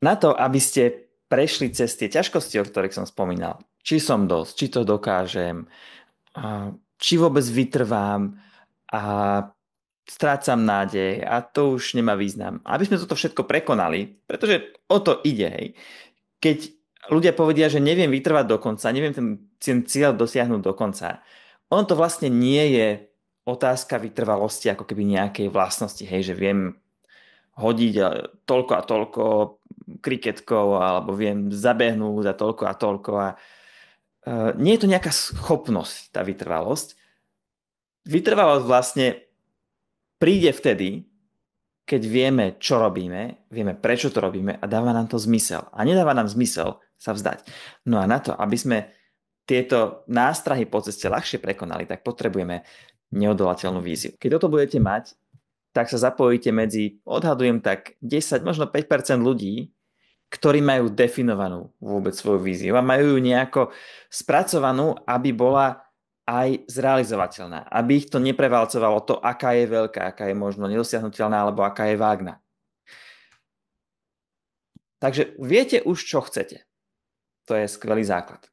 Na to, aby ste prešli cez tie ťažkosti, o ktorých som spomínal, či som dosť, či to dokážem, či vôbec vytrvám a strácam nádej a to už nemá význam. Aby sme toto všetko prekonali, pretože o to ide, hej. Keď ľudia povedia, že neviem vytrvať do konca, neviem ten cieľ dosiahnuť do konca, on to vlastne nie je otázka vytrvalosti ako keby nejakej vlastnosti, hej, že viem hodiť toľko a toľko kriketkou alebo viem zabehnúť za toľko a toľko a nie je to nejaká schopnosť, tá vytrvalosť. Vytrvalosť vlastne príde vtedy, keď vieme, čo robíme, vieme, prečo to robíme a dáva nám to zmysel. A nedáva nám zmysel sa vzdať. No a na to, aby sme tieto nástrahy po ceste ľahšie prekonali, tak potrebujeme neodolateľnú víziu. Keď toto budete mať, tak sa zapojíte medzi, odhadujem tak 10, možno 5% ľudí, ktorí majú definovanú vôbec svoju víziu a majú ju nejako spracovanú, aby bola aj zrealizovateľná. Aby ich to neprevalcovalo to, aká je veľká, aká je možno nedosiahnutelná alebo aká je vágna. Takže viete už, čo chcete. To je skvelý základ.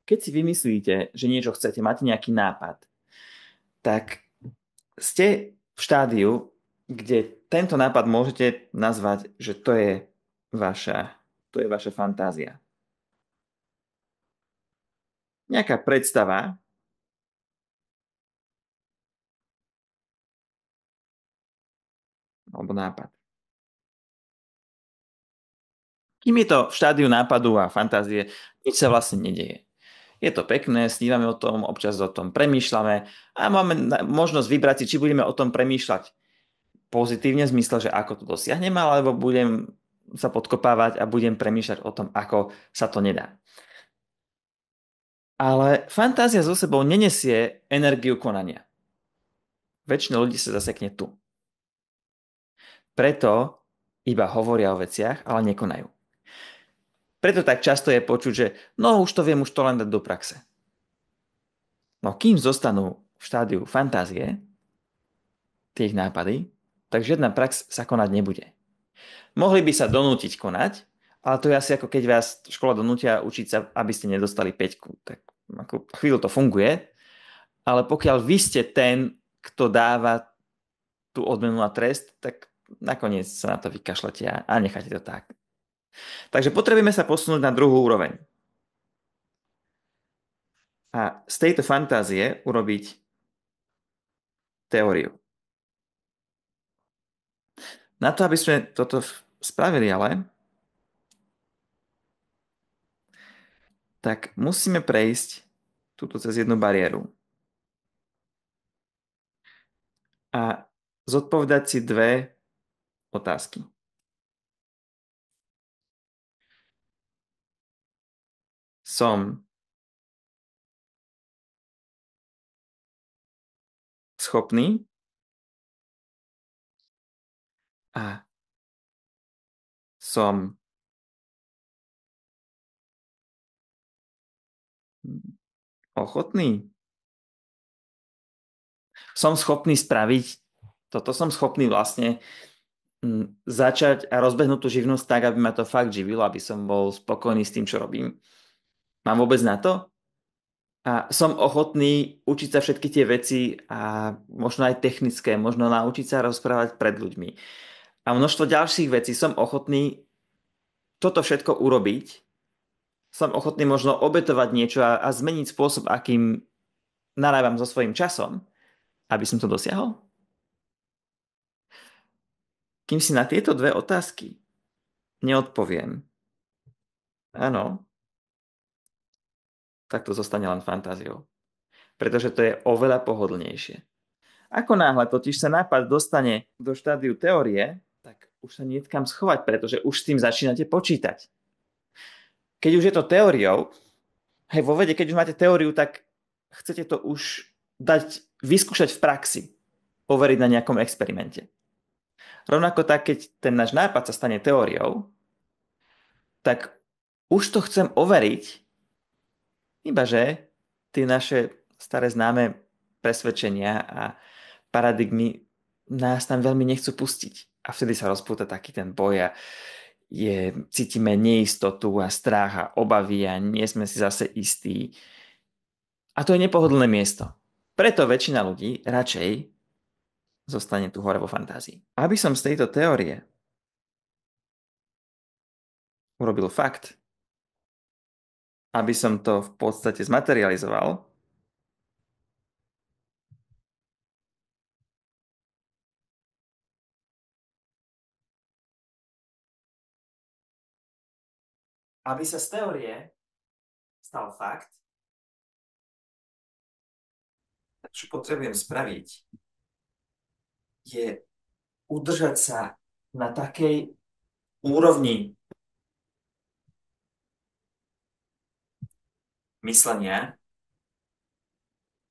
Keď si vymyslíte, že niečo chcete, máte nejaký nápad, tak ste v štádiu, kde tento nápad môžete nazvať, že to je vaša fantázia. Nejaká predstava, alebo nápad. Kým je to v štádiu nápadu a fantázie, nič sa vlastne nedeje. Je to pekné, snívame o tom, občas o tom premýšľame a máme možnosť vybrať si, či budeme o tom premýšľať pozitívne v zmysle, že ako to dosiahneme, alebo budem sa podkopávať a budem premýšľať o tom, ako sa to nedá. Ale fantázia so sebou nenesie energiu konania. Väčšina ľudí sa zasekne tu. Preto iba hovoria o veciach, ale nekonajú. Preto tak často je počuť, že no už to viem, už to len dať do praxe. No kým zostanú v štádiu fantázie, tie ich nápady, tak žiadna prax sa konať nebude. Mohli by sa donútiť konať, ale to je asi ako keď vás škola donútia učiť sa, aby ste nedostali 5. Tak ako chvíľu to funguje, ale pokiaľ vy ste ten, kto dáva tú odmenu na trest, tak nakoniec sa na to vykašľate a necháte to tak. Takže potrebujeme sa posunúť na druhú úroveň. A z tejto fantázie urobiť teóriu. Na to, aby sme toto spravili ale, tak musíme prejsť túto cez jednu bariéru. A zodpovedať si dve otázky. Som schopný a som ochotný. Som schopný spraviť toto, som schopný vlastne začať a rozbehnúť tú živnosť tak, aby ma to fakt živilo, aby som bol spokojný s tým, čo robím. Mám vôbec na to? A som ochotný učiť sa všetky tie veci a možno aj technické, možno naučiť sa rozprávať pred ľuďmi. A množstvo ďalších vecí. Som ochotný toto všetko urobiť. Som ochotný možno obetovať niečo a zmeniť spôsob, akým narábam so svojím časom, aby som to dosiahol. Kým si na tieto dve otázky neodpoviem, áno, tak to zostane len fantáziou. Pretože to je oveľa pohodlnejšie. Ako náhle totiž sa nápad dostane do štádiu teórie, tak už sa nie kam schovať, pretože už s tým začínate počítať. Keď už je to teóriou, hej, vo vede, keď už máte teóriu, tak chcete to už dať, vyskúšať v praxi, overiť na nejakom experimente. Rovnako tak, keď ten náš nápad sa stane teóriou, tak už to chcem overiť, ibaže tie naše staré známe presvedčenia a paradigmy nás tam veľmi nechcú pustiť. A vtedy sa rozpúta taký ten boj a cítime neistotu a strach a obavy a nie sme si zase istí. A to je nepohodlné miesto. Preto väčšina ľudí radšej zostane tu hore vo fantázii. Aby som z tejto teórie urobil fakt, aby som to v podstate zmaterializoval, aby sa z teórie stal fakt, čo potrebujem spraviť, je udržať sa na takej úrovni myslenia,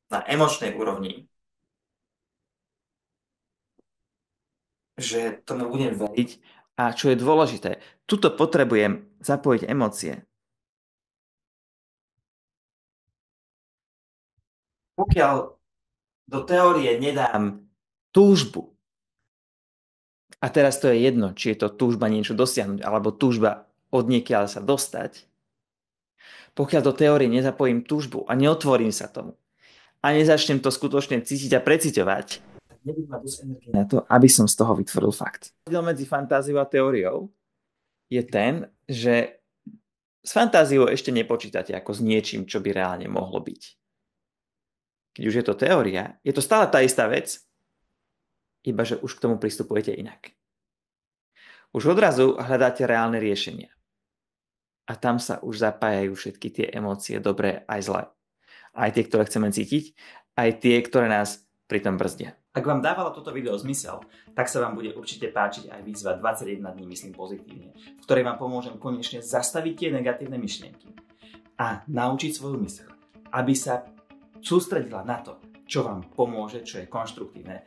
na emočnej úrovni, že tomu budem veriť. A čo je dôležité, tuto potrebujem zapojiť emócie. Pokiaľ do teórie nedám túžbu, a teraz to je jedno, či je to túžba niečo dosiahnuť, alebo túžba odniekiaľ sa dostať, pokiaľ do teórie nezapojím túžbu a neotvorím sa tomu a nezačnem to skutočne cítiť a preciťovať, tak nebudem mať dosť energie na to, aby som z toho vytvoril fakt. Rozdiel medzi fantáziou a teóriou je ten, že s fantáziou ešte nepočítate ako s niečím, čo by reálne mohlo byť. Keď už je to teória, je to stále tá istá vec, iba že už k tomu pristupujete inak. Už odrazu hľadáte reálne riešenia. A tam sa už zapájajú všetky tie emócie, dobré aj zlé. Aj tie, ktoré chceme cítiť, aj tie, ktoré nás pri tom brzdia. Ak vám dávalo toto video zmysel, tak sa vám bude určite páčiť aj výzva 21 dní myslím pozitívne, v ktorej vám pomôžem konečne zastaviť tie negatívne myšlienky a naučiť svoju myseľ, aby sa sústredila na to, čo vám pomôže, čo je konštruktívne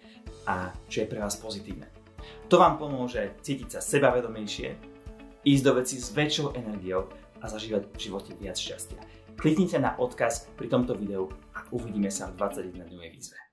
a čo je pre vás pozitívne. To vám pomôže cítiť sa sebavedomejšie, ísť do veci s väčšou energiou a zažívať v živote viac šťastia. Kliknite na odkaz pri tomto videu a uvidíme sa v 21 dňovej výzve.